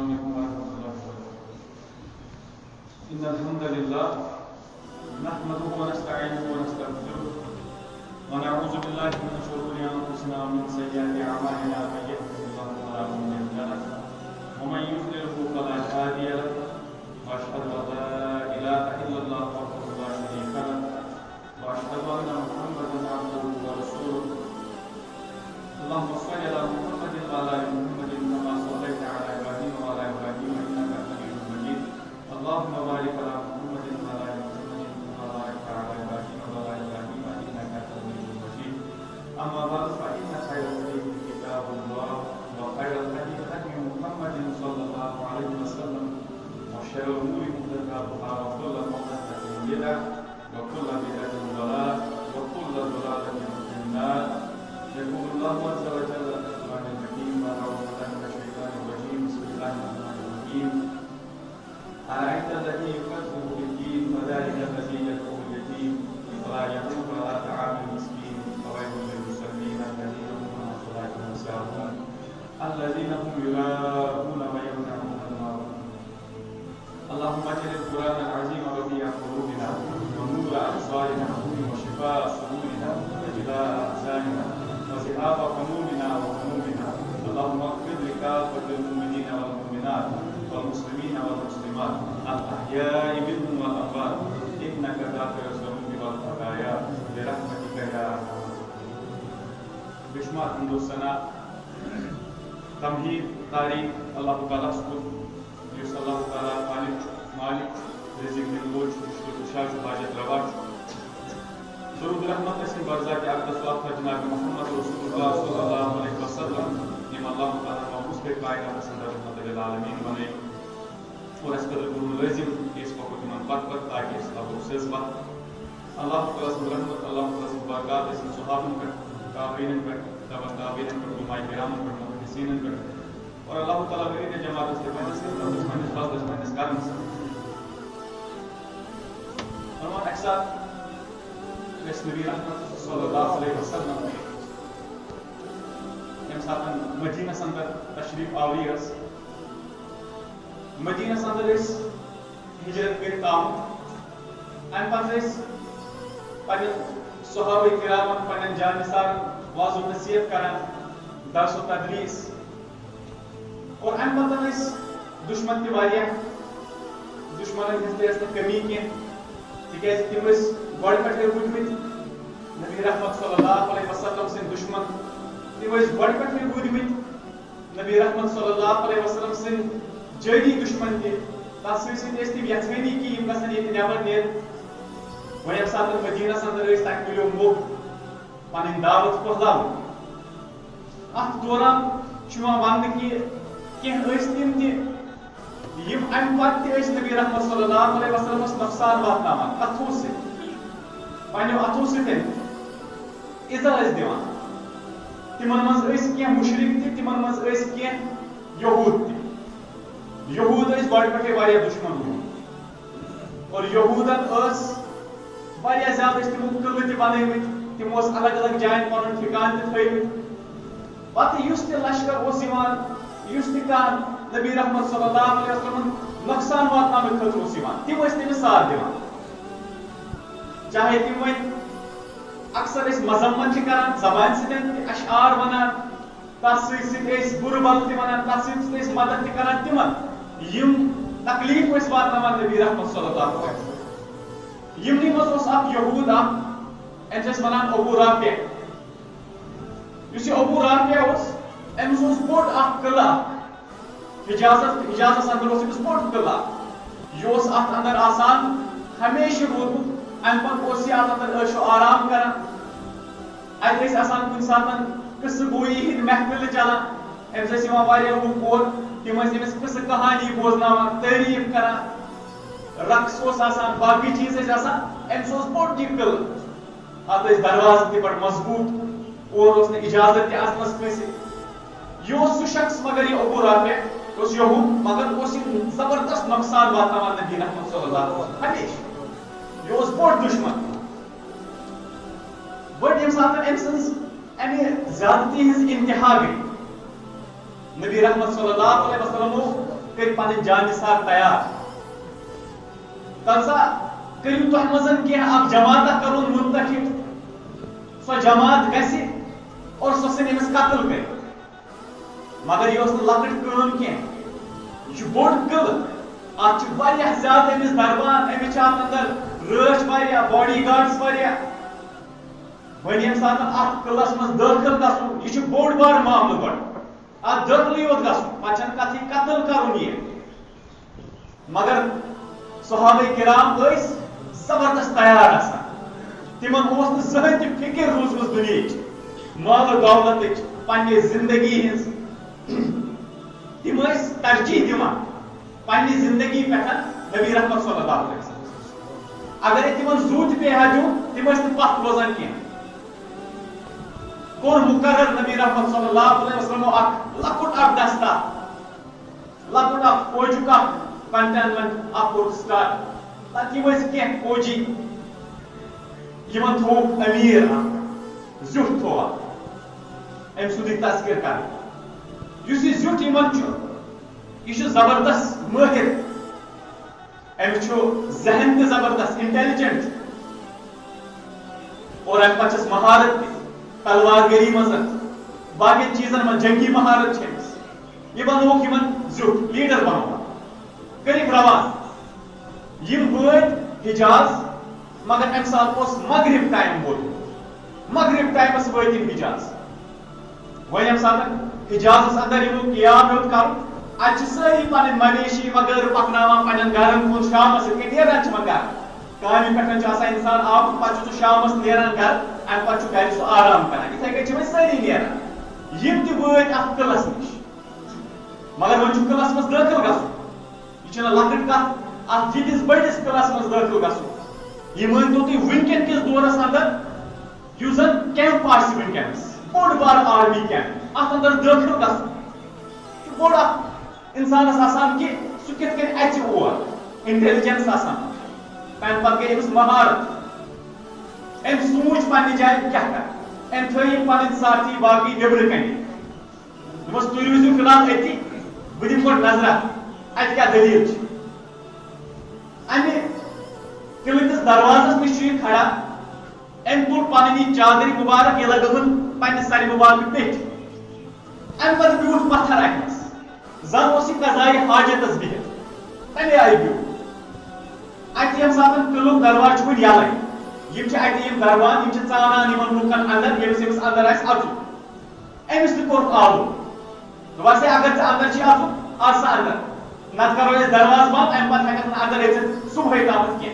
السلام علیکم ورحمۃ اللہ وبرکاتہ. ان الحمد للہ نحمده ونستعینه ونستغفره ونعوذ بالله من شرور انفسنا ومن سیئات اعمالنا من يهده الله فلا مضل له ومن يضلل فلا هادي له واشهد ان لا اله الا الله وحده لا شريك له واشهد ان محمدا عبده ورسوله. اللهم صل على محمد وعلى ال محمد كما صليت على ابراهيم وعلى ابراهيم انك حميد مجيد. اللهم بارك على محمد وعلى ال محمد كما باركت على ابراهيم وعلى ابراهيم انك حميد مجيد. اما بعد فان خير الحديث كتاب الله وخير الهدي هدي محمد صلى الله عليه وسلم وشر الامور محدثاتها وكل محدثه بدعه وكل بدعه ضلاله وكل ضلاله في النار. يقول الله عز وجل في القرآن الحكيم أعوذ بالله من الشيطان الرجيم بسم الله الرحمن الرحيم. أرأيت الذي يكذب بالدين فذلك الذي يدعو اليتيم ولا يحض على طعام المسكين فويل للمصلين الذين هم عن صلاتهم ساهون الذين هم يراءون ويمنعون الماعون. اللهم اجعل القرآن العظيم ربيع قلوبنا ونور أبصارنا وشفاء صدورنا وجلاء أحزاننا وذهاب همومنا وهمومنا. اللهم اغفر لكافة المؤمنين والمؤمنات والمسلمين والمسلمات الأحياء منهم والأموات إنك غافر الذنوب والخطايا برحمتك يا أرحم الراحمين. بشمار حمد الثناء تمہید تعریف اللہ تعالیٰ سکت یس اللہ تعالیٰ خالق مالک رزق دن وول مشکل کشا حاجت روا. درود رحمت اسم برزاق اقدس وافہ جناب محمد رسول اللہ صلی اللہ علیہ وسلم یم اللہ تعالیٰ محفوظ کے کائنات سندر رحمت للعالمین بنے اور اس قدر گرو لازم اس وقت من پت تاکہ اس لبو سز بات اللہ تعالیٰ سند رحمت اللہ تعالیٰ سند برکات اسم صحابن پر تابعین پر تبع تابعین پر علماء کرام پر محدثین پر اور اللہ تعالیٰ میری جماعت سے پنس کرم سے فرمان اکثر نبی رحمت صلی اللہ علیہ وسلم یم ساتھ مدینہ اندر تشریف آوری مدینہ اندر ہجرت کر تام ام پتہ پنہ صحابہ کرام پنن جانثار واض و نصیحت کران درس و تدریس اور ام پتہ دشمن تہ واریاہ دشمنن ہنز تہ کمی کی تکیاز تم گۄڈٕ پٮ۪ٹھٕے روٗدمٕتۍ نبی رحمت صلی اللہ علیہ وسلم سٕنٛدۍ دُشمن تِم ٲسۍ گۄڈٕ پٮ۪ٹھٕے روٗدمٕتۍ نبی رحمت صلی اللہ علیہ وسلم سٕنٛدۍ جٲری دُشمن تہِ تتھ سۭتۍ سۭتۍ ٲسۍ تِم یژھٲنی کہِ یِم گژھن ییٚتہِ نٮ۪بر نیرٕنۍ. وۄنۍ ییٚمہِ ساتہٕ مدیٖنس انٛدر ٲسۍ تتہِ مِلیو موقعہٕ پنٕنۍ دعوت پھٔہلاوٕنۍ. اتھ دوران چھُ یِوان وننہٕ کہِ کینٛہہ ٲسۍ تِم تہِ یِم امہِ پتہٕ تہِ ٲسۍ نبی رحمت صلی اللہ علیہ وسلمس نۄقصان واتناوان کتھو سۭتۍ پنٛنیو اتھو سۭتۍ اِزا ٲسۍ دِوان. تِمن منٛز ٲسۍ کینٛہہ مُشرِک تہِ تِمن منٛز ٲسۍ کینٛہہ یہوٗد تہِ. یہوٗد ٲسۍ گۄڈٕ پٮ۪ٹھٕے واریاہ دُشمن روٗدمٕتۍ اور یہوٗدن ٲس واریاہ زیادٕ ٲسۍ تِمو قٕلہٕ تہِ بنٲومٕتۍ تِمو ٲس الگ الگ جاین پنُن ٹھِکان تہِ تھٲومٕتۍ. پتہٕ یُس تہِ لشکر اوس یِوان یُس تہِ کانٛہہ نبی رحمت صلی اللہ علیہ وسلمن نۄقصان واتناونہٕ خٲطرٕ اوس یِوان تِم ٲسۍ تٔمِس ساتھ دِوان. چاہے تم وۄنۍ اکثر أسۍ مذمت چھِ کران زبانہِ سۭتۍ تہِ اشعار ونان تتھ سۭتۍ سۭتۍ ٲسۍ بُرٕ بل تہِ ونان تتھ سۭتۍ سۭتۍ ٲسۍ مدد تہِ کران تِمن یِم تکلیٖف ٲسۍ واتناوان نبی رحمت صلی اللہ علیہ وسلم. یِمنٕے منٛز اوس اکھ یہوٗد اکھ أمِس ٲسۍ ونان ابوٗ رافع. یُس یہِ ابوٗ رافع اوس أمِس اوس بوٚڑ اکھ قلعہٕ اکھ حجازس انٛدر اوس أمِس بوٚڑ قلعہٕ اکھ. یہِ اوس اتھ انٛدر آسان ہمیشہ روٗدمُت. امہِ پتہٕ اوس یہِ اتھ انٛدر عٲشو آرام کران. اتہِ ٲسۍ آسان کُنہِ ساتہٕ قصہٕ گویی ہٕنٛدۍ محفلہٕ چلان. أمِس ٲسۍ یِوان واریاہ لُکھ اور تِم ٲسۍ أمِس قصہٕ کہانی بوزناوان تعریٖف کران رقص اوس آسان باقٕے چیٖز ٲسۍ آسان. أمِس اوس بوٚڑ یہِ قلعہٕ اتھ ٲسۍ دروازٕ تہِ بڑٕ مضبوٗط اور اوس نہٕ اِجازت تہِ اژنس کٲنٛسہِ. یہِ اوس سُہ شخص مگر یہِ ابوٗ رافع اوس یہوٗد مگر اوس یہِ زبردست نۄقصان واتناوان نبی رحمت صلی اللہ علیہ وسلم ہمیشہ. یہ اوس بوٚڑ دُشمن. بٔڑ ییٚمہِ ساتہٕ أمۍ سٕنٛز امہِ زیادتی ہٕنٛز انتہا گٔے نبی رحمت صلی اللہ علیہ وسلم کر پن جان نثار تیار تلسا کرو تہ مزن کی اخ جماعت کرون منتخب سو جماعت گسی اور سو سن امس قتل کر مگر یہ لکٹ کام کی یہ بوڑ قلعہ ات زیادہ امس دربان امس اندر رچ باڈی گارڈس ون یم سات ات قلعس مز داخل گھن یہ بوڑ بار معاملہ گۄڈ ات داخل یوت گھن پتہ کتھ قتل کرن یہ مگر صحابہ کرام زبردست تیار آسان تمن زہن تہ فکر روزمت دنیا مال و دولت پنہ زندگی ہز تم ترجیح دان پنہ زندگی پہ نبی رحمت صلی اللہ علیہ وسلم اگر تمن زو تہ پہ دیون تم پتھ روزان کی کور مقرر نبی رحمت صلی اللہ علیہ وسلم لکٹ اخ دستہ لکٹ اخ فوجک اخ کنٹینمنٹ اخ کور سٹارٹ تم کی فوجی یمن تھوک امیر زیوٹ تھو ام سند تذکر کر اس زیوٹ یمن یہ زبردست ماہر ام ذہن تہ زبردست انٹیلیجنٹ اور ام پتہ مہارت تہ تلوار گری مز باقی چیزن من جنگی مہارت یہ بنوک یمن زیوٹ لیڈر بنو کرک روان یم وت حجاز مگر ام سات مغرب ٹائم ووت مغرب ٹائمس وت حجاز ون یم سات حجاز اندر یمو قیام ہیوت کر ات ساری پن مویشی وغیرہ پکناوان پنن گرن کن شامس نیران من گھر کامہ پہ انسان آمت پتہ شامس نیران گھر ام پتہ گھر سہ آرام کران اتھے کن ساری نیران یم تہ وت ات قلعس نش مگر ون قلعس مز داخل گھن یہ لکٹ کت ات یتس بڑس قلعس مز داخل گھن یہ مانتو تھی ونکن کس دورس اندر یس زن کیمپ آس ونکس بوڑ بار آرمی کیمپ ات اندر داخل گھن بوڑ انسانس آسان کہ سہ کت کن اچ اور انٹیلیجنس آسان تمہ پتہ گئی امس مہارت ام سوچ پنہ جائے کیا کر ام تھیم پن ساتھی باقی نبر کن دس تھی روزو فی الحال اتی بہ دم گۄڈ نظرہ ات کیا دلیل امہ قلعہ کس دروازس نش یہ کھڑا ام تل پننی چادر مبارک یہ لگن پنہ سر مبارک پیٹھ ام پتہ بیوٹھ پتھر اتنس زن قضائے حاجتس بہت تمے آئی بیوٹھ ات یم سات قلعک درواز ون یلے یم دربان ژانان لوکن اندر یمس یمس اندر آس اژن امس تہ کور آلو ویسے اگر ژے اندر چھ اژن اژ سا اندر نت کرو اس دروازہ بند ام پتہ ہیکن اندر اژتھ صبح تامت کی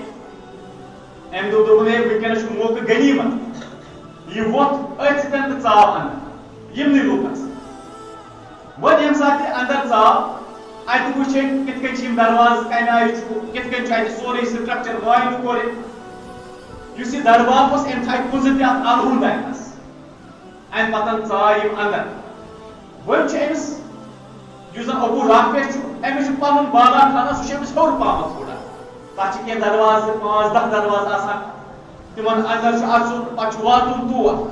ام دوپن ونکس موقع غنیمت یہ ووت ات سن تہ ژاو اندر یمنی لوکس ون یم سات اندر ژاو ات وچھ کت کن درواز کمہ آئی کت کن ات سورے سٹرکچر معائنہ کور اس دربار ام تھائی کز تہ ات الہن دینس ام پتن ژاے یم اندر ون امس اس زن ابو رافع امس پن بالا خانہ سہ امس ہور پہمت تھوڑا تک کی درواز 5-10 درواز آسان تمن اندر اژن پتہ واتن تور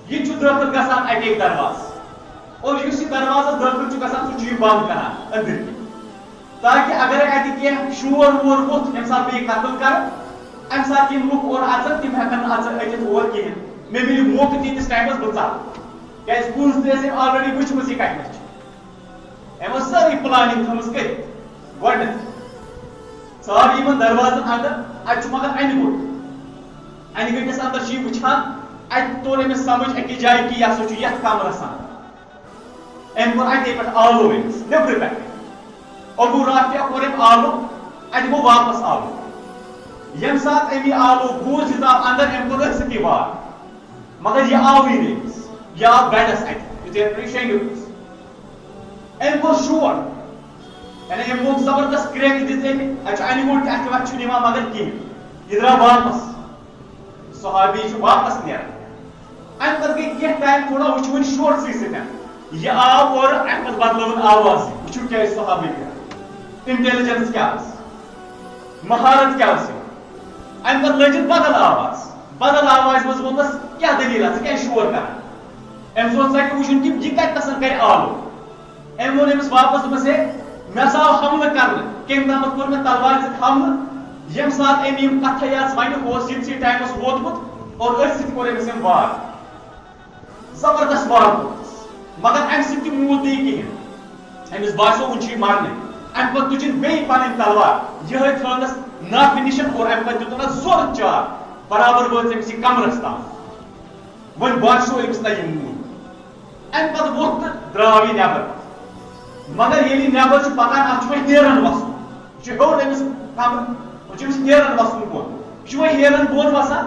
یہ داخل گژھان اکہ درواز اور اس دروازہ داخل گژھان سہ بند کران اندر کی تاکہ اگر اتہ کی شور وور ووت یم سات بیٚیہِ قتل کر ام سات یم لوک اور اژن تم ہیکن اژتھ اور کہین مے مل موقع تیتس ٹائمس بہ ژل کیاز پوز تہ آلریڈی وچھمژ یہ کتنس ام ساری پلاننگ تھمژ کر گۄڈنیتھ ژاو یمن دروازن اندر ات مگر انہ گوٚٹ انہ گٔٹس اندر چھ وچھان ات تور امس سمجھ اکہ جائے کہ یہ سا یتھ کمرس اندر ام کور اتے پہ آلو امس نبر پہ ابو رافع کور ام آلو ات گو واپس آلو یم سات امی آلو بوز حساب اندر ام کور سکی وار مگر یہ آوی نہیں یہ آو بیڈس ات یہ شینگس ام کور شور یعنی ام لوگ زبردست کریک دت ات انہ گوٹ ات وقت نما مگر کہین یہ درا واپس صحابی واپس نیران ام پتہ گئی کینٛہہ ٹائم تھوڑا وچھون شور سی سۭتۍ یہ آو اور ام پتہ بدلون آواز وچھو کیا صحابی کیا انٹیلیجنس کیا مہارت کیا ام پتہ لجن بدل آواز مز وونس کیا دلیل ژٕ کیٛازِ شور کران ام سوچ کہ وچھن کہ یہ کتنس کر آلو ام وون امس واپس دوپس ہے مے آو حملہ کرنے کم تام کور مے تلوار سۭتۍ حملہ یم سات أمۍ یم کتھے آس ونہِ اوس یِتسٕے ٹایمس ووتمُت اور أتھۍ سۭتۍ کوٚر أمِس أمۍ وار زبردست وار کوٚرُس مگر امہِ سۭتۍ تہِ موٗد نہٕ یہِ کِہیٖنۍ أمِس باسیو وُنہِ چھُ یہِ مرنٕے امہِ پتہٕ تُجِن بیٚیہِ پنٕنۍ تلوار یِہے تھٲونس نافہِ نِشن اور امہِ پتہٕ دِتُنس زورٕ چار برابر وٲژ أمِس یہِ کمرس تام وۄنۍ باسیو أمِس نہ یہِ موٗد امہِ پتہٕ ووٚتھ تہٕ درٛاو یہِ نٮ۪بر مگر ییٚلہِ یہِ نٮ۪بر چھُ پکان اتھ چھُ وۄنۍ نیران وسُن یہِ چھُ ہیوٚر أمِس کمرٕ وۄنۍ چھُ أمِس نیران وسُن بۄن یہِ چھُ وۄنۍ ہیران بۄن وسان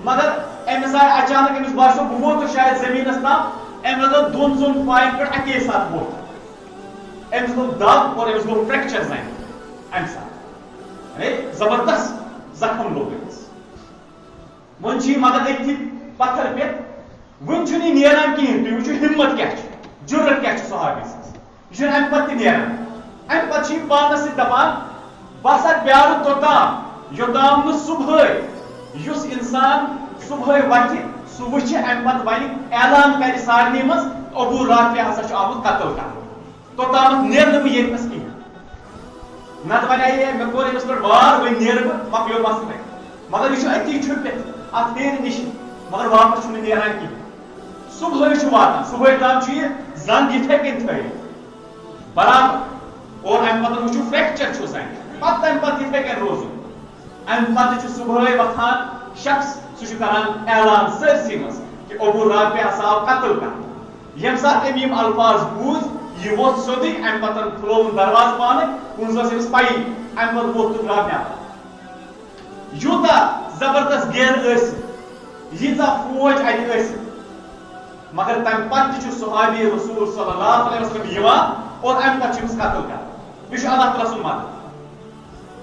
مگر أمِس آیہِ اچانک أمِس باسیو بہٕ ووتُس شاید زٔمیٖنس تام أمۍ لوگ دۄن ژۄن پاین پٮ۪ٹھ اَکے ساتہٕ ووٚتھ أمِس لوٚگ دب اور أمِس گوٚو فرٛیکچر زنہِ امہِ ساتہٕ یعنی زبردست زخم لوٚگ أمِس وۄنۍ چھُ یہِ مگر أتھی پتھر پٮ۪تھ وُنہِ چھُنہٕ یہِ نیران کِہیٖنۍ تُہۍ وٕچھِو ہمت کیاہ چھُ جُرت کیاہ چھُ صحابی سٕنٛز یہِ چھُنہٕ امہِ پتہٕ تہِ نیران امہِ پتہٕ چھُ یہِ پانس سۭتۍ دپان بہٕ ہسا پیارٕ توٚتام یوٚتام نہٕ صبحٲے یُس انسان صبحٲے وتھِ سُہ وٕچھِ امہِ پتہٕ وَنہِ اعلان کرِ سارنٕے منٛز ابوٗ رافع ہسا چھُ آمُت قتل کرنہٕ توٚتامتھ نیرٕ نہٕ بہٕ ییٚتنس کِہیٖنۍ نتہٕ ونے ہے مےٚ کوٚر أمِس پٮ۪ٹھ وار وۄنۍ نیرٕ بہٕ مۄکلیو مسلے مگر یہِ چھُ أتی چھُپِتھ اتھ ہیرِ نِش مگر واپس چھُنہٕ نیران کِہیٖنۍ صبحٲے چھُ واتان صبحٲے تام چھُ یہِ زنگ یِتھے کٔنۍ تھٲیِتھ برابر اور امہِ پتہٕ وٕچھِو فرٛیکچر چھُ زنگہِ پتہٕ تمہِ پتہٕ یِتھے کٔنۍ روزُن امہِ پتہٕ چھُ صبحٲے وۄتھان شخص سُہ چھُ کران اعلان سٲرسٕے منٛز کہِ ابوٗ رافع ہسا آو قتل کرنہٕ ییٚمہِ ساتہٕ أمۍ یِم الفاظ بوٗزۍ یہِ ووٚتھ سیوٚدُے امہِ پتہٕ کھُلووُن دروازٕ پانے کُنز ٲس أمِس پَیی امہِ پتہٕ ووٚتھ تہٕ درٛاو نٮ۪بر یوٗتاہ زبردست گیرٕ ٲسِتھ ییٖژاہ فوج اَتہِ ٲسِتھ مگر تمہِ پتہٕ تہِ چھُ صحابی رسول صلی اللہ علیہ وسلم یِوان اور امہِ پتہٕ چھُ أمِس قتل کران یہِ چھُ اللہ تعالیٰ سُنٛد مدد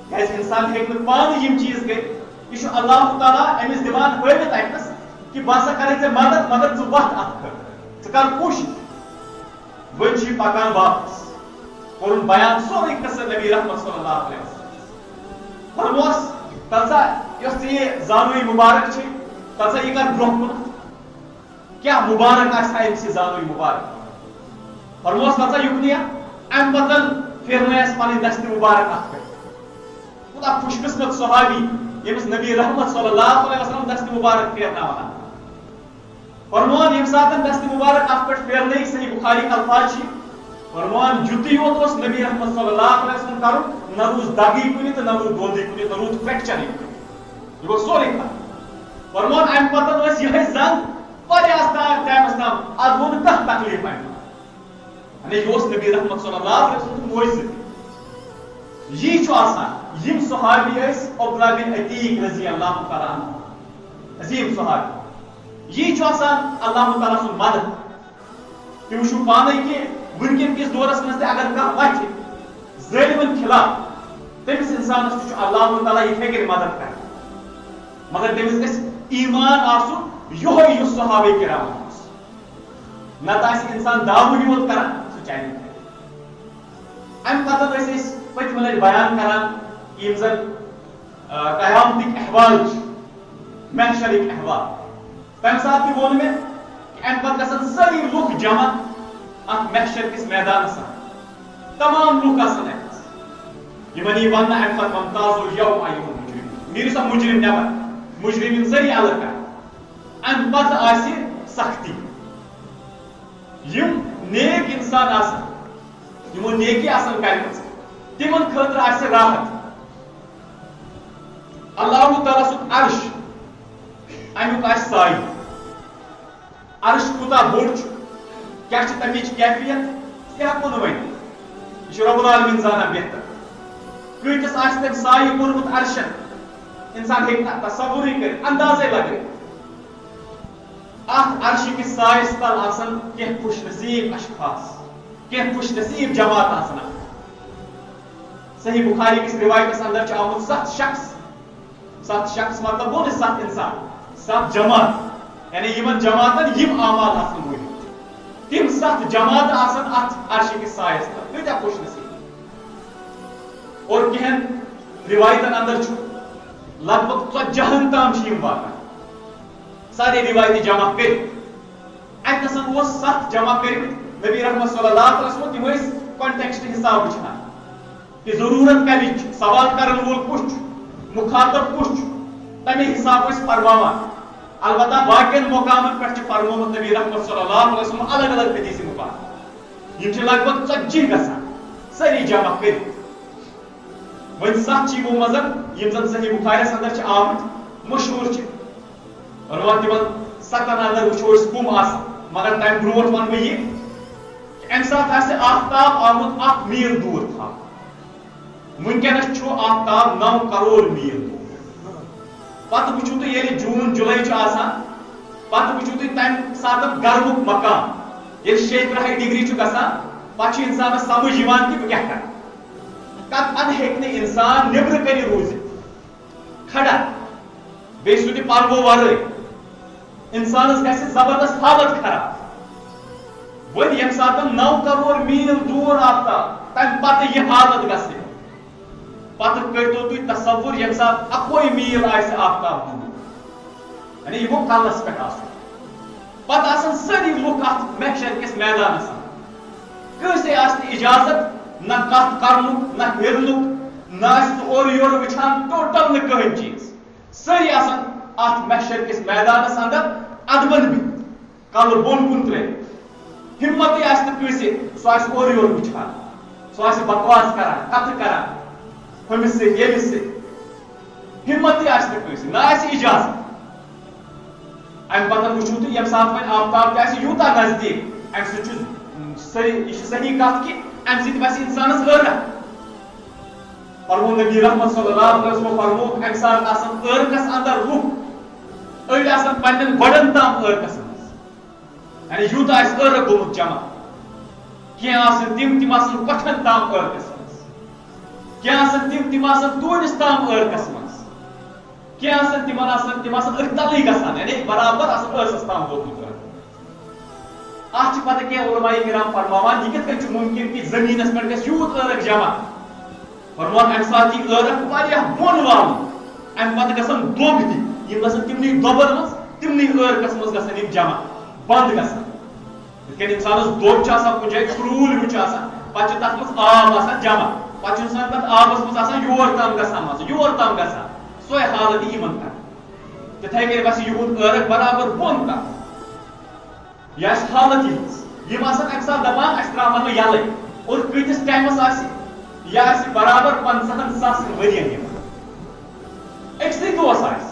کیازِ انسان ہیٚکہِ نہٕ پانہٕ یِم چیٖز کٔرِتھ یہِ چھُ اللہ تعالیٰ أمِس دِوان ہٲوِتھ اَتنس کہِ بہٕ ہسا کرے ژےٚ مدد مگر ژٕ وتھ اتھ خٲطرٕ ژٕ کر کوٗشِش وۄنۍ چھُ یہِ پکان واپس کوٚرُن بیان سورُے قصہٕ نبی رحمت صلی اللہ علیہ وسلم فرموس تل سا یۄس ژےٚ یہِ زانوٕے مُبارک چھِ تل سا یہِ کر برونٛہہ کُن کیاہ مُبارک آسہِ ہا أمۍ سٕے زانوٕے مُبارک فرموس تل سا یُکنٕے امہِ پتہٕ پھیرنٲیس پنٕنۍ دستہِ مُبارک اتھ پٮ۪ٹھ کوٗتاہ خوش قسمت صحابی ییٚمِس نبی رحمت صلی اللہ علیہ وسلم دستہِ مُبارک پھیرناوان فرمون ییٚمہِ ساتہٕ دستہِ مُبارک اتھ پٮ۪ٹھ پھیرنٲیِکھ صحیح بُخاری الفاظ چھِ فرمون یُتُے یوت اوس نبی رحمت صلی اللہ علیہ وسلم کرُن نہ روٗز دگٕے کُنہِ تہٕ نہ روٗد دودٕے کُنہِ نہ روٗد فرٛیکچرٕے کُنہِ یہِ گوٚو سورُے ختم فرمون امہِ پتہٕ ٲس یِہے زنگ واریاہس ٹایمس تام اتھ گوٚو نہٕ کانٛہہ تکلیٖف امہِ پتہٕ یعنی یہِ اوس نبی رحمت صلی اللہ علیہ وسلم معجزٕ یی چھُ آسان یِم صحابی ٲسۍ عبداللہ بن عتیق رضی اللہ تعالیٰ عنہ عظیٖم صحابی یی چھُ آسان اللہ تعالیٰ سُنٛد مدد تُہۍ وٕچھِو پانے کہِ وٕنکیٚن کِس دورس منٛز تہِ اگر کانٛہہ وتھِ ظٲلمن خلاف تٔمِس انسانس تہِ چھُ اللہ تعالیٰ یِتھے کٔنۍ مدد کران مگر تٔمِس گژھِ ایمان آسُن یِہوے یُس صحابہ کرام اوس نتہٕ آسہِ انسان داوٕے یوت کران سُہ چلہِ نہٕ امہِ پتہٕ ٲسۍ أسۍ پٔتمہِ لٹہِ بیان کران یِم زن قیامتٕکۍ احوال چھِ محشرٕکۍ احوال تمہِ ساتہٕ تہِ ووٚن مےٚ کہِ امہِ پتہٕ گژھن سٲری لُکھ جمع اتھ محشر کِس میدانس منٛز تمام لُکھ آسن اتہِ یِمن یی وننہٕ امہِ پتہٕ ممتاز اليوم ایُہا المجرمون نیٖرِو سا مُجرم نٮ۪بر مُجرمین سٲری الگ کران امہِ پتہٕ آسہِ سختی یِم نیک انسان آسن یِمو نیکی آسن کرِمٕژ تِمن خٲطرٕ آسہِ راحت اللہ تعالیٰ سُنٛد عرش امیُک آسہِ سایہِ عرش کوٗتاہ بوٚڑ چھُ کیاہ چھِ تمِچ کیفیت تہِ ہٮ۪کو نہٕ ؤنِتھ یہِ چھُ رۄب العالمیٖن زانان بہتر کۭتِس آسہِ تٔمۍ سایہِ کوٚرمُت عرشن انسان ہیٚکہِ نہٕ تصورٕے کٔرِتھ اندازے لگٲوِتھ اتھ عرشہِ کِس سایس تل آسن کینٛہہ خوش نصیٖب اشخاص کینٛہہ خوش نصیٖب جماعت آسن صحیح بخاری کِس روایتس اندر چھُ آمُت 7 شخص مطلب گوٚو نہٕ 7 انسان 7 جماعت یعنی یِمن جماعتن یِم اعمال آسن وٲتمٕتۍ تِم 7 جماعت آسن اتھ عرشہِ کِس سایس تل کۭتیاہ خوش نصیٖب اور کینٛہن روایتن اندر چھُ لگ بگ 40 تام چھِ یِم واتان سارے روایتہِ جمع کٔرِتھ اتنس اوس 7 جمع کٔرمٕتۍ نبی رحمت صلی اللہ علیہ وسلم تِم ٲسۍ کانٹیکسٹ حساب وٕچھان کہ ضرورت کمچ سوال کرن وول کس مخاطب کس تمے حساب فرماوان البتہ باقین مقامن پہ فرمومت نبی رحمت صلی اللہ علیہ وسلم الگ الگ حدیث مبارک یم لگ بھگ 40 گژھان ساری جمع کر ون 7 چیزوں مز یم زن صحیح بخاریس اندر آمت مشہور عنوان تمن 7 اندر وچھو کم مگر تمہ برونٹ ون بہ یہ ام سات آفتاب آمت 1 میل دور تھا ونکس آفتاب 9 کروڑ میل دور پتہ وچھو تھی یل جون جولائی پتہ وچھو تھی تمہ سات گرمک مقام یل 36 ڈگری گژھان پتہ انسانس سمجھ کہ بہ کیا کر کتن ہیکہ انسان نبر کن روزت کھڑا بیٚیہِ سُہ تہِ پلوو ورٲے انسانس گژھِ زبردست حالت خراب ون یم سات 9 کروڑ میل دور آفتاب تمہ پتہ یہ حالت گژھِ پتہ کرتو تھی تصور یم سات 1 میل آسہِ آفتاب دور یعنی یہ گو کلس پہ پتہ آسان ساری لوک ات محشر کس میدانس کٲنٛسے آسہِ نہٕ اجازت نہ کتھ کرنُک نہ پھرنُک نہ آسہِ اور یور وٕچھان ٹوٹل نہٕ کٕہٕنۍ چیٖز سٲری آسان ات محشر کس میدانس اندر ادبن بہتھ کل بون کن ترٲیِتھ ہمتٕے آسہِ نہٕ کٲنٛسہِ سُہ آسہِ اور یور وٕچھان سُہ آسہِ بکواس کران کتھٕ کران ہُمِس سۭتۍ ییٚمِس سۭتۍ ہمتٕے آسہِ نہٕ کٲنٛسہِ نہ آسہِ اجازت امہ پتہ وٕچھو تُہۍ ییٚمہِ ساتہٕ وۄنۍ آفتاب تہِ آسہِ یوٗتاہ نزدیٖک امہِ سۭتۍ چھُ یہ صحیح کت کہ ام سۭتۍ گژھِ انسانس عٲرق فرمو نبی رحمت صلی اللہ علیہ وسلم فرمو امہ ساتہٕ آسان عٲرقس اندر لُکھ أڑۍ آسان پننٮ۪ن گۄڈن تام عٲرقس منٛز یعنی یوٗتاہ آسہِ عٲرق گوٚمُت جمع کینٛہہ آسان تِم آسان کۄٹھٮ۪ن تام عٲرقس منٛز کینٛہہ آسان تِم آسان توٗرِس تام عٲرقس منٛز کینٛہہ آسان تِم آسان أتھۍ تلٕے گژھان یعنی برابر آسان ٲسس تام ووتمُت ات پتہ کینٛہہ علماء کرام فرماوان یہ کتھ کٔنۍ ممکن کہ زمینس پہ گژھِ یوٗت عٲرق جمع فرمان امہ سات یہ عٲرق واریاہ بۄن والُن امہ پتہٕ گژھان دۄب تہِ یم گژھان تمنٕے دۄبن منٛز تمنٕے عٲرقس منٛز گژھان یم جمع بند گژھان یِتھ کٔنۍ انسانس دۄب چھُ آسان کُنہِ جایہِ کرٛوٗل ہیوٗ چھُ آسان پتہٕ چھُ تتھ منٛز آب آسان جمع پتہٕ چھُ انسان تتھ آبس منٛز آسان یور تام گژھان مان ژٕ یور تام گژھان سۄے حالت یِمن کران تِتھے کٔنۍ گژھِ یِہُنٛد عٲرق برابر بۄن تام یہ حالت یہ امہ سات دپان اس تراو یلے اور کتس ٹائمس یہ برابر 50,000 ورین اکسے دہس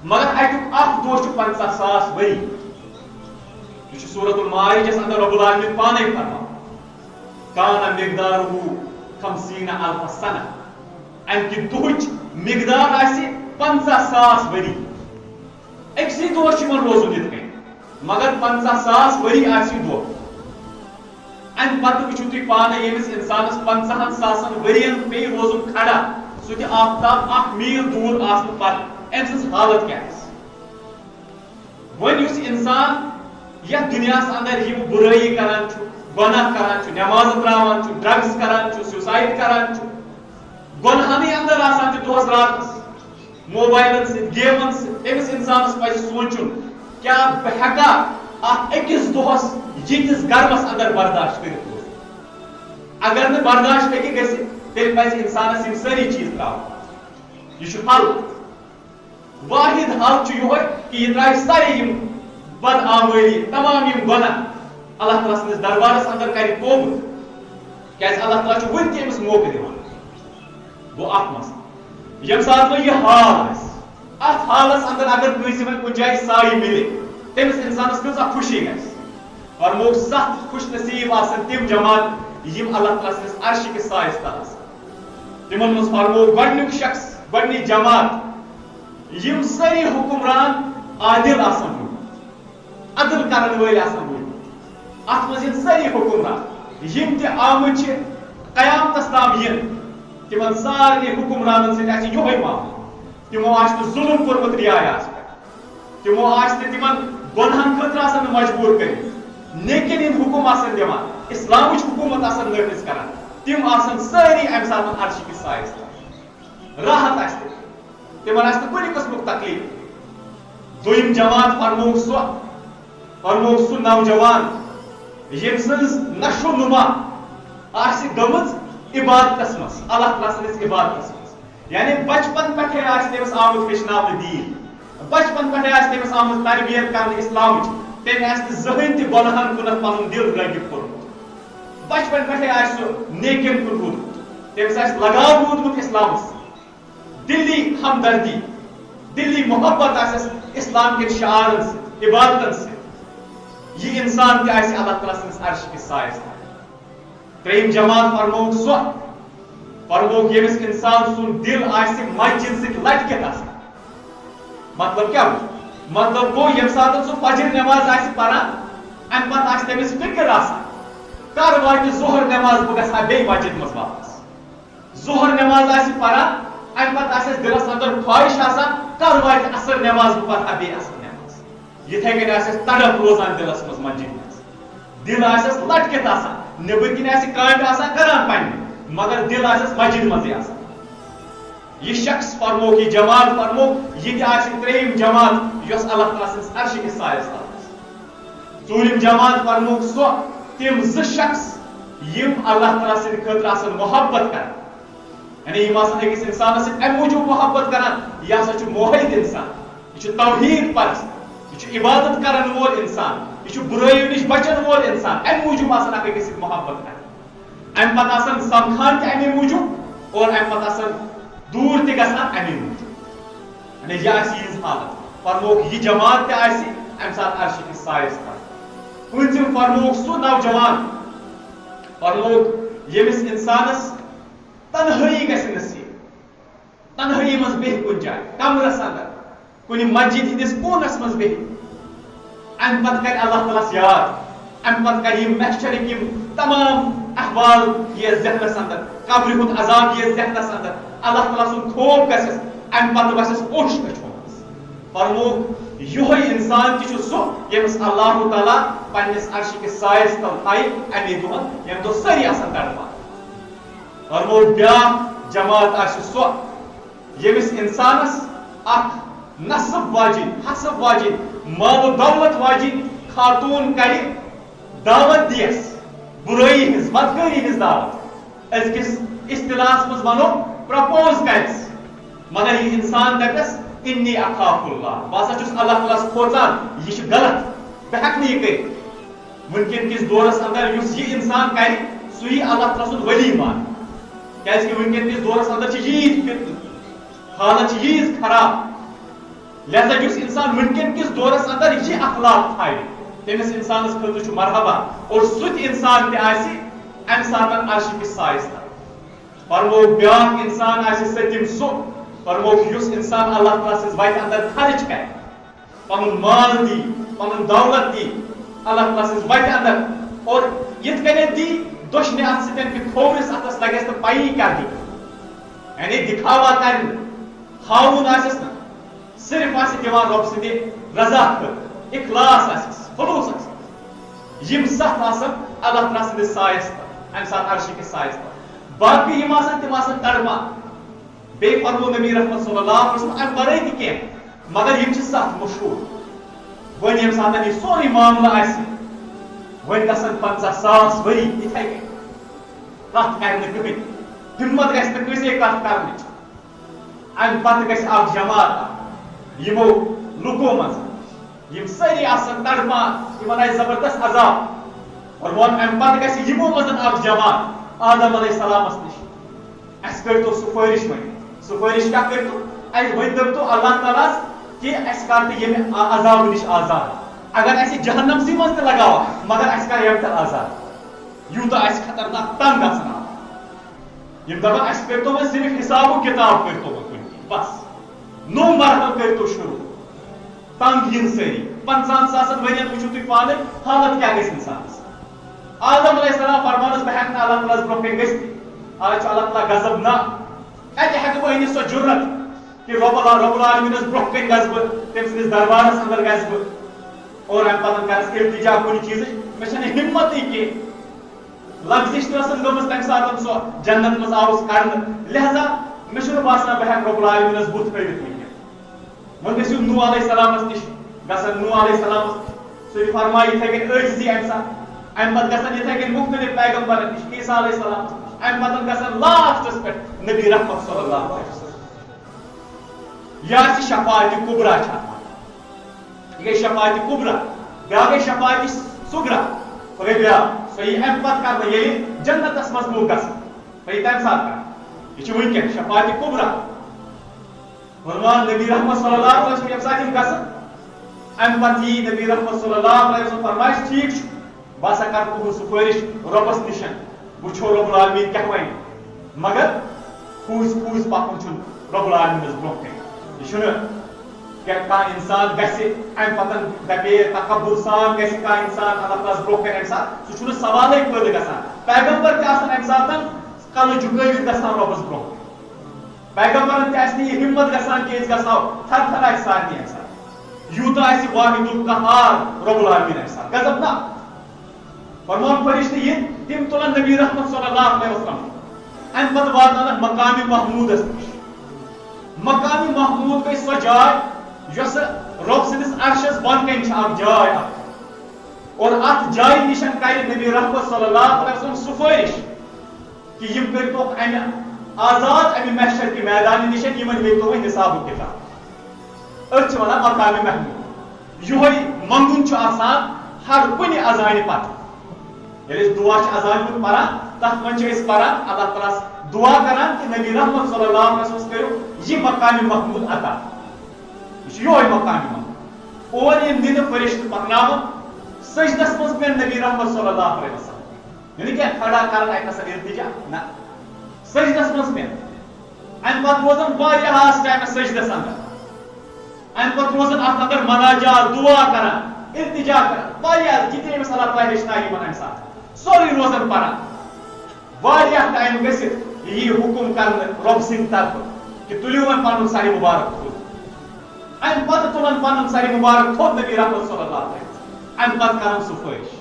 مگر اتک اخ دہ 50,000 وری یہ سورۃ المعارج اندر رب العالمین پانے فرمان کان مقدارہ 50,000 سنہ ام کہ دہچ مقدار 50,000 وری اکسے دہس روزن یت کن مگر 50,000 وری آسی دو ام پتہ وچھو تھی پانے یمس انسانس 50,000 ورین پی روزن کھڑا سہ تہ آفتاب 1 میل دور آسن پتہ ام سٕنٛز حالت کیا ون یُس انسان یتھ دنیاہس اندر یم برٲیی کران گناہ کران نماز تراوان ڈرگس کران سوسائڈ کران گناہنٕے اندر آسان دۄہس راتس موبائلن سۭتۍ گیمن سۭتۍ أمس انسانس پزِ سونچُن کیا بہ ہیکا ات أکِس دۄہس یتس گرمس اندر برداشت کٔرِتھ روزِتھ اگر نہٕ برداشت ہیٚکہِ گٔژھِتھ تیٚلہِ پزِ انسانس یم سٲری چیٖز تراوٕنۍ یہ چھُ حل واحد حل چھُ یِہوے کہ یہ ترٛاوِ سارے یم بد آمٲلی تمام یم گۄناہ اللہ تعالیٰ سٕنٛدِس دربارس اندر کرِ توبہٕ کیازِ اللہ تعالیٰ چھُ وُنہِ تہِ أمِس موقعہٕ دِوان گوٚو اکھ مسلہٕ ییٚمہِ ساتہٕ وۄنۍ یہِ حال آسہِ ات حالس اندر اگر کٲنٛسہِ وۄنۍ کُنہِ جایہِ سایہِ مِلہِ تٔمِس انسانس کۭژاہ خوشی گژھِ فرمووُکھ 7 خوش نصیب آسن تِم جماعت یم اللہ تعالیٰ سٕنٛدِس عرشہِ کِس سایس تل آسن تمن منٛز فرمووُکھ گۄڈنیُک شخص گۄڈنِچ جماعت یم سٲری حکمران عادل آسن روٗدمٕتۍ عدل کرن وٲلۍ آسن روٗدمٕتۍ اتھ منٛز ین سٲری حکمران یم تہِ آمٕتۍ چھِ قیامتس تام ین تمن سارنٕے حکمرانن سۭتۍ آسہِ یِہوے معاملہٕ تمو ظلم کورمت رعایاس پہ تمو تمن گناہن خاطر آسان مجبور کر نیکن ہند حکم آسان دِوان اسلامچ حکومت آسان نافذ کران تم آسان ساری امہ سات عرشہِ کِس سایس تل راحت آسہِ تمن آسہِ نہٕ کُنہِ قٕسمُک تکلیف دوٚیِم جماعت فرمووُکھ سُہ نوجوان یم سٕنٛز نشو نما آسہِ گٔمٕژ عبادتس مز اللہ تعالیٰ سندس عبادتس مز یعنی بچپن پہ تمس آمت ہچن دین بچپن پہ تمس آمت تربیت کر اسلام تم زہن تہ گناہن کن پن دل رگت کورمت بچپن پہ سہ نیکین کن روٗدمُت تمس لگاو روٗدمُت اسلامس دلی ہمدردی دلی محبت اسلام کے شعارن سے عبادتن سے یہ انسان تہ اللہ تعالیٰ سندس عرش کس سایس تریم جماعت فرموک سو فرموک یمس انسان سن دل مسجد ست لٹکت مطلب کیا مطلب گو یم سات سہ فجر نماز پران ام پتہ تمس فکر کر وات ظہر نماز بہ گژھا بیٚیہِ مسجد مز واپس ظہر نماز پران ام پتہ دلس اندر خواہش کر وات اثر نماز بہ پرہا بیٚیہِ اثر نماز یتھے کن تڑپ روزان دلس مز مسجد مز دل لٹکت نبر کن کامہ کران پنہ مگر دل مسجد مزے یہ شخص فرموک یہ جماعت فرموک یہ تریم جماعت یس اللہ تعالیٰ سندس عرش کس سایس تل ژوٗرِم جماعت فرموک سو تم شخص یم اللہ تعالیٰ سند خاطر محبت کر یعنی یم أکِس انسانس سۭتۍ امہِ موٗجوٗب محبت کران یہ ہسا چھُ موحد انسان یہ توحید پرست یہ عبادت کرن وول انسان یہ برائیو نش بچن وول انسان امہِ موٗجوٗب أکِس سۭتۍ محبت کران امہِ پتہٕ سمکھان تہِ امی موٗجوٗب اور امہِ پتہٕ دور تہ گژھان امی موٗجوٗب یعنی یہ حالت فرموک یہ جماعت تہ امہ سات عرش کس سایس تل پٲنٛژِم فرموک سُہ نوجوان فرموک یمس انسانس تنہائی گژھِ نصیب تنہائی مز بہہ کُنہِ جایہِ کمرس اندر کُنہِ مسجد ہندس کوٗنس مز بہہ امہ پتہٕ کر اللہ تعالیٰ یاد امہ پتہٕ کر یم محشرٕکۍ یم تمام احوال یہ ذہنس اندر قبر ہند عذاب یہ ذہنس اندر اللہ تعالیٰ سن خوف گژھس امہ پتہٕ وسس اوش کچھ فرموک یہ انسان تہ سہ یمس اللہ تعالیٰ پنس عرش کس سایس تل تھایہِ امی دۄہن یم دۄہ سٲری آسان تڑپان فرموک بیاکھ جماعت سۄ یمس انسانس اکھ نصب واجن حسب واجن مال و دولت واجن خاتون کر دعوت دیس برائی ہز بدکاری ہز دعوت ازکس اصطلاحس مز ونو پرپوز کرس مگر یہ انسان دپس انی اخاف اللہ بہٕ چھُس اللہ تعالیٰ کھوژان یہ غلط بہٕ ہیٚکہٕ نہٕ یہ کٔرِتھ ونکین کس دورس اندر یُس یہ انسان کر سُہ اللہ تعالیٰ سُنٛد ولی مان کیازِ کہ ونکین کس دورس اندر ییٖژ حالت ییٖژ خراب لہذا یُس انسان ونکین کس دورس اندر یہ اخلاق تھایہِ تمس انسانس خاطر چھُ مرحبا اور سُہ تہِ انسان تہِ آسہِ امہِ ساتہٕ عرش کس سایس تل فرموک بیاکھ انسان آسہِ سٔتِم سُہ فرموک یُس انسان اللہ تعالیٰ سٕنٛز وتہِ اندر خرچ کر پنُن مال دی پنُن دولت دی اللہ تعالیٰ سٕنٛز وتہِ اندر اور یِتھ کٔنٮ۪تھ دی دۄشنہِ اتھٕ سۭتۍ کہ کھوورِس اتھس لگٮ۪س نہٕ پیی کیٛاہ دی یعنی دکھاوا کر ہاوُن آسٮ۪س نہٕ صرف آسہِ دِوان رۄب سٕنٛدِ رضا خٲطرٕ اخلاص آسٮ۪س خلوص آسٮ۪س یم ستھ آسن اللہ تعالیٰ سٕنٛدِس سایس تل امہِ ساتہٕ عرش کِس سایس تل باقی یم آسن تِم آسن تڑپان بیٚیہِ فرمو نبی رحمت صلی اللہ علیہ وسلم امہِ ورٲے تہِ کینٛہہ مگر یم چھِ ستھ مشہوٗر وۄنۍ ییٚمہِ ساتہٕ یہِ سورُے معاملہٕ آسہِ وۄنۍ گژھن 50,000 ؤری یِتھے کٔنۍ کتھ کرِ نہٕ کٕہٕنۍ ہمت گژھِ نہٕ کٲنٛسے کتھ کرنٕچ امہِ پتہٕ گژھِ اکھ جماعت یمو لُکو منٛز یم سٲری آسن تڑپان یمن آسہِ زبردست عذاب اور وۄنۍ امہِ پتہٕ گژھِ یمو منٛز اکھ جماعت آدم علیہ السلامس نِش اسہِ کٔرۍتو سُفٲرِش وۄنۍ سُفٲرِش کیٛاہ کٔرۍتو اسہِ ؤنۍتو اللہ تعالیٰ کہ اسہِ کر تہٕ ییٚمہِ عذابہٕ نِش آزاد اگر اسہِ جہنمسٕے منٛز تہِ لگاوان مگر اسہِ کر ییٚمہِ تل آزاد یوٗتاہ اسہِ خطرناک تنگ گژھان یم دپان اسہِ کٔرۍتو وۄنۍ صرف حساب و کتاب کٔرۍتو وۄنۍ کُنہِ بس نوٚو مرحلہٕ کٔرۍتو شروع تنگ ین سٲری 50,000 ؤرین وٕچھِو تُہۍ پانے حالت کیٛاہ گژھِ انسانس آدم علیہ السلام فرمانس بہٕ ہیٚکہٕ نہٕ اللہ تعالیٰ برونٛہہ کَنۍ گٔژھِتھٕے آز چھُ اللہ تعالیٰ غضب نہ کتہِ ہیٚکہٕ بہٕ أنِتھ سۄ جُرت کہ رب العالمینس برونٛہہ کَنۍ گژھٕ بہٕ تٔمۍ سٕنٛدِس دربارس اندر گژھٕ بہٕ اور امہِ پتہٕ کرس التجا کُنہِ چیٖزٕچ مےٚ چھنہٕ ہمتٕے کینٛہہ لفظِش تہِ ٲسٕن گٔمٕژ تمہِ ساتہٕ سۄ جنت منٛز آوُس کرنہٕ لہذا مےٚ چھُنہٕ باسان بہٕ ہیٚکہٕ رب العالمینس بُتھ ہٲوِتھ وٕنکیٚن وۄنۍ گٔژھِو نوح علیہ السلامس نِش گژھن نوح علیہ السلامس سُہ فرمایہِ یِتھے کٔنۍ عٲجزی امہِ ساتہٕ امہِ پتہٕ گژھن یِتھے کٔنۍ مختلف پیغمبرن نِش عیسیٰ علیہ السلامس نِش ام پتن گژھن لاسٹس پہ نبی رحمت صلی اللہ علیہ وسلم یہ شفاعت کبرا یہ شفاعت کبرا بیاکھ شفاعت صغرا گئی بیا سو یہ ام پتہ کرنا ییٚلہِ جنتس منٛز لوٗکھ گژھن سو تمہِ ساتہٕ کر یہ چھُ وٕنکٮ۪ن شفاعت کبرا فرمان نبی رحمت صلی اللہ علیہ وسلم ییٚمہِ ساتہٕ یِم گژھن ام پتہٕ یی نبی رحمت صلی اللہ علیہ وسلم فرمائش ٹھیک چھُ بہٕ ہسا کر تُہنٛز سفٲرِش رۄبس نِشن وٕچھو رۄب العالمیٖن کیٛاہ وَنہِ مگر پھوٗس پھوٗس پکُن چھُنہٕ رۄب العالمیٖنس برونٛہہ کَنہِ یہ چھُنہٕ کانٛہہ انسان گژھِ امہِ پتہٕ دپے تکبر سان گژھِ کانٛہہ انسان اللہ تعالیٰ برونٛہہ کَنہِ امہِ ساتہٕ سُہ چھُنہٕ سوالٕے پٲدٕ گژھان پیغمبر تہِ آسان امہِ ساتہٕ کلہٕ جُکٲوِتھ گژھان رۄبس برونٛہہ پیغمبرن تہِ آسہِ نہٕ یہِ ہمت گژھان کہِ أسۍ گژھو تھر تھر آسہِ سارنٕے امہِ ساتہٕ یوٗتاہ آسہِ واحد القہار رۄب العالمیٖن امہِ ساتہٕ غضب نہ فرمان فرشتہٕ یِن تِم تُلن نبی رحمت صلی اللہ علیہ وسلم امہِ پتہٕ واتناونکھ مقامِ محموٗدس نِش مقامِ محموٗد گٔے سۄ جاے یۄس رۄب سٕنٛدِس عرشس بۄن کَنہِ چھِ اکھ جاے اکھ اور اتھ جایہِ نِشن کرِ نبی رحمت صلی اللہ علیہ وسلم سفٲرِش کہ یِم کٔرۍتوکھ امہِ آزاد امہِ محشر کہِ میدانہِ نِشن یِمن ہیٚکۍتو وۄنۍ حسابُک کِتاب أتھۍ چھِ ونان مقامِ محموٗد یِہوے منگُن چھُ آسان ہر کُنہِ اذانہِ پتہٕ ییٚلہِ أسۍ دُعا چھِ اذانہِ ہُنٛد پران تتھ منٛز چھِ أسۍ پران اللہ تعالیٰ دعا کران کہ نبی رحمت صلی اللہ علیہ وسلم کٔرِو یہِ مقامِ محموٗد عطا یہ چھُ یِہوے مقامِ محموٗد اور یِم نِنہٕ فرشتہٕ پکناوان سجدس منٛز پیٚن نبی رحمت صلی اللہ علیہ وسلم یعنی کیٛاہ کھڑا کران اَتہِ نسا التجا نہ سجدس منٛز پیٚن امہِ پتہٕ روزان واریاہس ٹایمس سجدس اندر امہِ پتہٕ روزان اتھ اندر مناجات دعا کران التجا کران واریاہ یہِ أمِس اللہ تعالیٰ ہیٚچھنایہِ یِمن امہِ ساتہٕ سورُے روزان پران واریاہ ٹایم گٔژھِتھ یی حُکُم کرنہٕ رۄب سٕنٛدِ طرفہٕ کہ تُلِو وۄنۍ پنُن سرِ مُبارک تھوٚد امہِ پتہٕ تُلن پنُن سرِ مُبارک تھوٚد نبی رحمت صلی اللہ علیہ وسلم امہِ پتہٕ کران سفٲرِش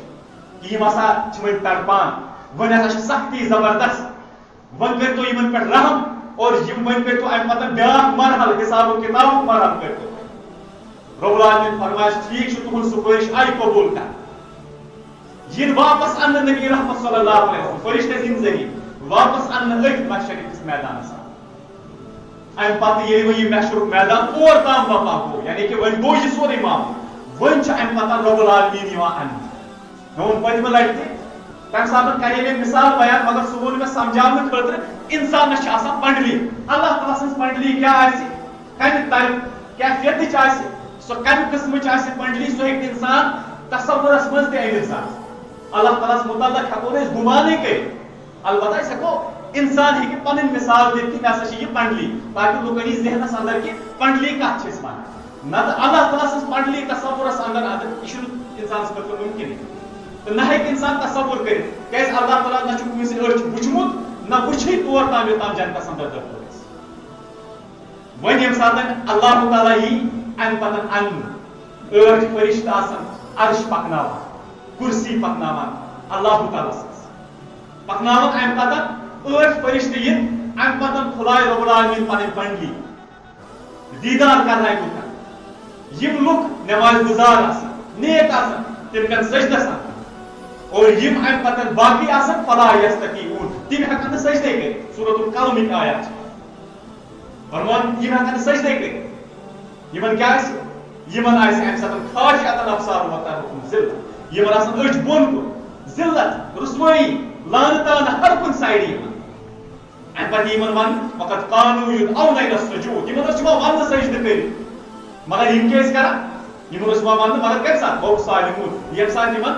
کہ یِم ہسا چھِ وۄنۍ تڑپان وۄنۍ ہسا چھِ سختی زبردست وۄنۍ کٔرۍتو یِمن پٮ۪ٹھ رحم اور یِم وۄنۍ کٔرۍتو امہِ پتہٕ بیاکھ مرحلہٕ حسابُک کِتابُک مرحلہٕ کٔرۍتو رۄب العالمیٖن فرمایس ٹھیٖک چھُ تُہنٛز سفٲرِش آیہِ قبوٗل کرنہٕ یِن واپس اننہٕ نبی رحمت صلی اللہ علیہ وسلم فرشتہٕ سٕنٛدِ ذٔریعہٕ واپس اننہٕ أتھۍ محشر کِس میدانس امہِ پتہٕ ییٚلہِ وۄنۍ یہِ محشرُک میدان اور تام بپا گوٚو یعنی کہ وۄنۍ گوٚو یہِ سورُے معاملہٕ وۄنۍ چھُ امہِ پتہٕ رۄب العالمیٖن یِوان اننہٕ مےٚ ووٚن پٔتمہِ لٹہِ تہِ تمہِ ساتہٕ کرے مےٚ مثال بیان مگر سُہ ووٚن مےٚ سمجھاونہٕ خٲطرٕ انسانس چھِ آسان پنڈلی اللہ تعالیٰ سٕنٛز پنڈلی کیٛاہ آسہِ کمہِ طرفہٕ کیفیتٕچ آسہِ سۄ کمہِ قٕسمٕچ آسہِ پنڈلی سۄ ہیٚکہِ انسان تصورس منٛز تہِ أنِتھ اللہ تعالیٰ ہس متعلق ہٮ۪کو نہٕ أسۍ گُمانٕے کٔرِتھ البتہ أسۍ ہٮ۪کو انسان ہیٚکہِ پنٕنۍ مثال دِتھ کہِ مےٚ ہسا چھِ یہِ پنڈلی تاکہِ لُکن یی ذہنس اندر کہِ پنڈلی کتھ چھِ أسۍ ونان نتہٕ اللہ تعالیٰ سٕنٛز پنڈلی تصورس اندر یہِ چھُنہٕ انسانس خٲطرٕ مُمکِنٕے تہٕ نہ ہیٚکہِ انسان تصور کٔرِتھ کیازِ اللہ تعالیٰ نہ چھُ کٲنٛسہِ أچھ وٕچھمُت نہ وٕچھے تور تام یوٚتام جنتس اندر دٲخل گژھِ وۄنۍ ییٚمہِ ساتہٕ اللہ تعالیٰ یی امہِ پتہٕ اننہٕ ٲٹھ فرشتہٕ آسان عرش پکناوان کُرسی پکناوان اللہ تعالیٰ سٕنٛز پکناوان امہِ پتہٕ ٲٹھ فرشتہٕ یِن امہِ پتہٕ کھُلایہِ رۄب العالمیٖن پنٕنۍ پنڈلی دیٖدار کرنایہِ لُکن یِم لُکھ نٮ۪ماز گُزار آسان نیک آسان تِم پٮ۪ن سجدس اندر اور یِم امہِ پتہٕ باقٕے آسان فلا یستطیعون تِم ہٮ۪کن نہٕ سجدے کٔرِتھ سورۃ القلمٕکۍ آیات چھِ فرمان یِم ہٮ۪کن نہٕ سجدے کٔرِتھ یِمن کیٛاہ آسہِ یِمن آسہِ امہِ ساتہٕ خاشعۃ ابصارُہُم وترہقُہُم ذلہ یِمن آسان أچھ بۄن کُن ذلت رسوٲیی لانتانہٕ ہر کُنہِ سایڈٕ یِمن امہِ پتہٕ یِمن وننہٕ وقد قانوٗ یُدعوْنَ إِلَى السُّجوٗد یِمن ٲسۍ یِوان وننہٕ سجدٕ کٔرِتھ مگر یِم کیٛاہ ٲسۍ کران یِمن ٲسۍ یِوان وننہٕ مگر کمہِ ساتہٕ وَهُمْ صَالِمُونَ ییٚمہِ ساتہٕ یِمن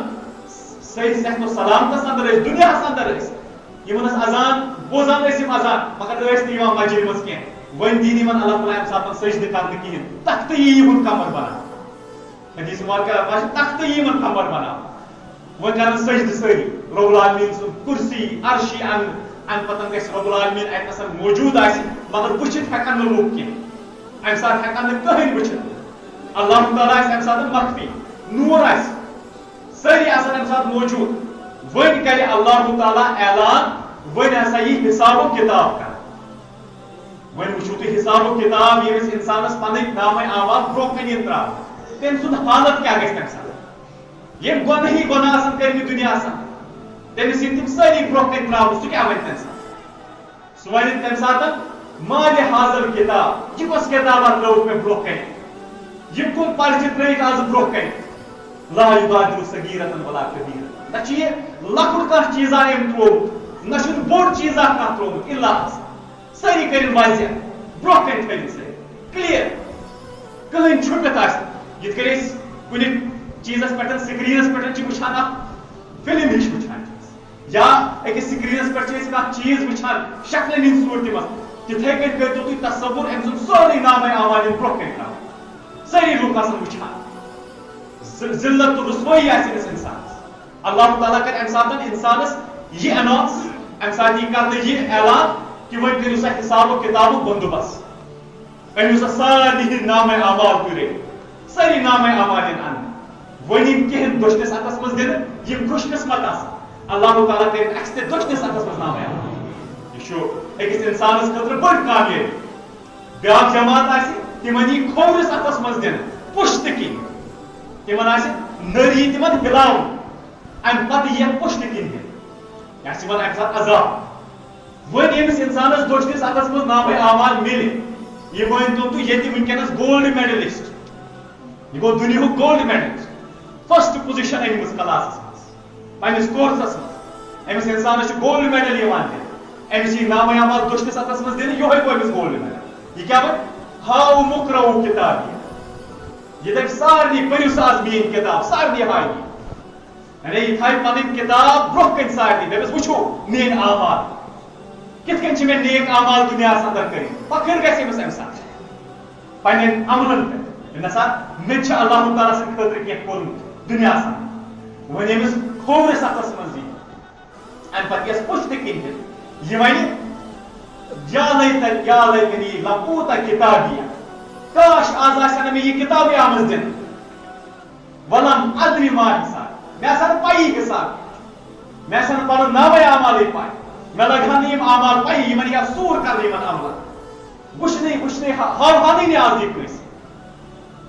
صحیح صحت و سلامتس اندر ٲسۍ دُنیاہس اندر ٲسۍ یِمن ٲس اذان بوزان ٲسۍ یِم اذان مگر ٲسۍ نہٕ یِوان مسجدِ منٛز کینٛہہ وۄنۍ دِی یِمن اللہ تعالیٰ امہِ ساتہٕ سجدٕ کرنہٕ کِہینۍ تختہٕ یی یِہُنٛد کمر بناونہٕ حدیث مبارکہ تختہٕ یی یِمن کمر بناونہٕ وۄنۍ کرن سجدٕ سٲری رۄب العالمیٖن سُنٛد کُرسی عرشی اننہٕ امہِ پتہٕ گژھِ رۄب العالمیٖن اتنس موجوٗد آسہِ مگر وٕچھِتھ ہٮ۪کن نہٕ لُکھ کینٛہہ امہِ ساتہٕ ہٮ۪کن نہٕ کٕہٕنۍ وٕچھِتھ اللہ تعالیٰ آسہِ امہِ ساتہٕ مخفی نوٗر آسہِ سٲری آسن امہِ ساتہٕ موجوٗد وۄنۍ کرِ اللہ تعالیٰ اعلان وۄنۍ ہسا یی حسابُک کِتاب کرنہٕ وۄنۍ وٕچھِو تُہۍ حسابُک کِتاب ییٚمِس انسانس پنٕنۍ نامے اعمال برونٛہہ کَنہِ یِن ترٛاونہٕ تٔمۍ سُنٛد حالت کیٛاہ گژھِ تمہِ ساتہٕ ییٚمۍ گۄنہٕے گۄناہ آسن کٔرمٕتۍ دُنیاہس اندر تٔمِس یِن تِم سٲری برونٛہہ کَنہِ ترٛاونہٕ سُہ کیٛاہ وَنہِ تمہِ ساتہٕ سہ ون تمہ سات مال حاضر کتاب یہ کس کتابہ ترو مے برو کن یہ کم پرچہ ترک آز برو کن لا یغادر صغیرۃ ولا کبیرۃ نہ یہ لکٹ کھانا چیزا ام ترومت نہ بوڑ چیزا کھانا ترومت الا ساری کرن واضح برو کن تھوین ساری کلیئر کہین چھپت آس یت کر کن چیزس پہ سکرینس پہ وچان فلم ہش وچان یا اکس سکرینس پہ چیز وچان شکل ہند صورت مز تتھے کن کرتو تھی تصور ام سن سوری نام اعمال برو کن ترا ساری لوگ آسان وچان ذلت تو رسوائی آس انسانس اللہ تعالیٰ کر ام سات انسانس یہ اناؤنس ام سات یہ کرنے یہ اعلان کہ ون کرو سا حساب و کتاب و بندوبست انو سا ساری نام اعمال کرے ساری نام اعمال ان ون کہن دشنس اتس مز دن یہ خوش قسمت آس اللہ تعالیٰ کر اکس تے دشنس اتس مز نام اعمال یہ اکس انسانس خاطر بڑ کامیابی بیاکھ جماعت آس تمن یہ کھورس اتس مز دن پشت کن تمن آس نری تمن ہلاو ام پتہ یہ پشت کن دن یہ ون ام سات عذاب ون یمس انسانس دشنس اتس مز نام اعمال مل یہ ون تو یہ ونکس گولڈ میڈلسٹ یہ گو دنیا گولڈ میڈلسٹ فرسٹ پوزیشن امس کلاسس مز پنس کورسس مز امس انسانس گولڈ میڈل دن امس یہ نام اعمال دشنس اتس مز دن یہ گو امس گولڈ میڈل یہ کیا بن ہاؤ مقرؤ کتاب یہ دپ سارے پریو سا آز میری کتاب سارے ہائی یعنی یہ تھائی پن کتاب برو کن سارے دپس وچھو میری اعمال کت کن میں نیک اعمال دنیا اندر کر فخر گھس امس ام سات پن عملن پہ نسا مے اللہ تعالیٰ سن خاطر کی کورمت دنیا ون امس کھورس اتس مز ام پتہ یس پشت کن یہ ون یا لیتنی لموت کتابیا کاش آز آسن میں یہ کتاب آمز دن ولم ادری ما حساب میں سن پائی حساب میں سن پن نام اعمال پائی میں لگان یم اعمال پائی یمن یا سور کر یمن عمل وچھنے حال حالی نے آز یہ کس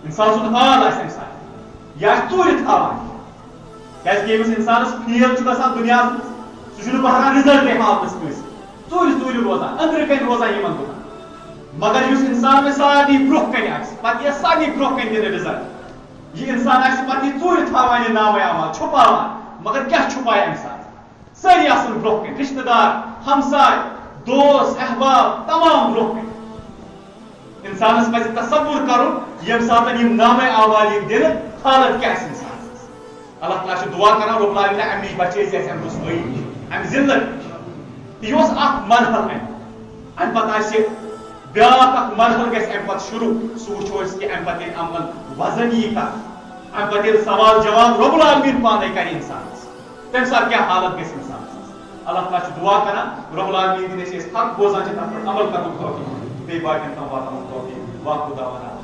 انسان سن حال آس انسان یا ژور تھاوان کیازکہ یمس انسانس فیل چھ گژھان دنیا سہ چھ بہران رزلٹ حالس کس ژور روزان اندر کن روزان یمن دکان مگر اس انسان میں ساری برو کن آس پتہ یہ ساری برو کن دن رزلٹ یہ انسان آس پتہ یہ ژور تھاوان یہ نام اعمال چھپاوان مگر کیا چھپایا انسان ساری آسن برو کن رشتہ دار ہمسائے دوست احباب تمام برو کن انسانس پہ تصور کرو یم سات یم نام اعمال دن حالت کیا انسان اللہ تعالیٰ دعا کران رب العالمین ام نش بچے ام رسوائی ام ذلت یہ اخ مرحل ام پتہ بیاکھ اخ مرحل گژھِ ام پتہ شروع سہ وچھو کہ ام پتہ عمل وزن یہ کت ام پتہ سوال جواب رب العالمین پانے کر انسانس تمہ سات کیا حالت گژھِ انسانس اللہ تعالیٰ دعا کران رب العالمین دن اس حق بوزان تر عمل کرن توفیق بیٚیہِ باقین تام واتناوُن توفیق واخر دعوانا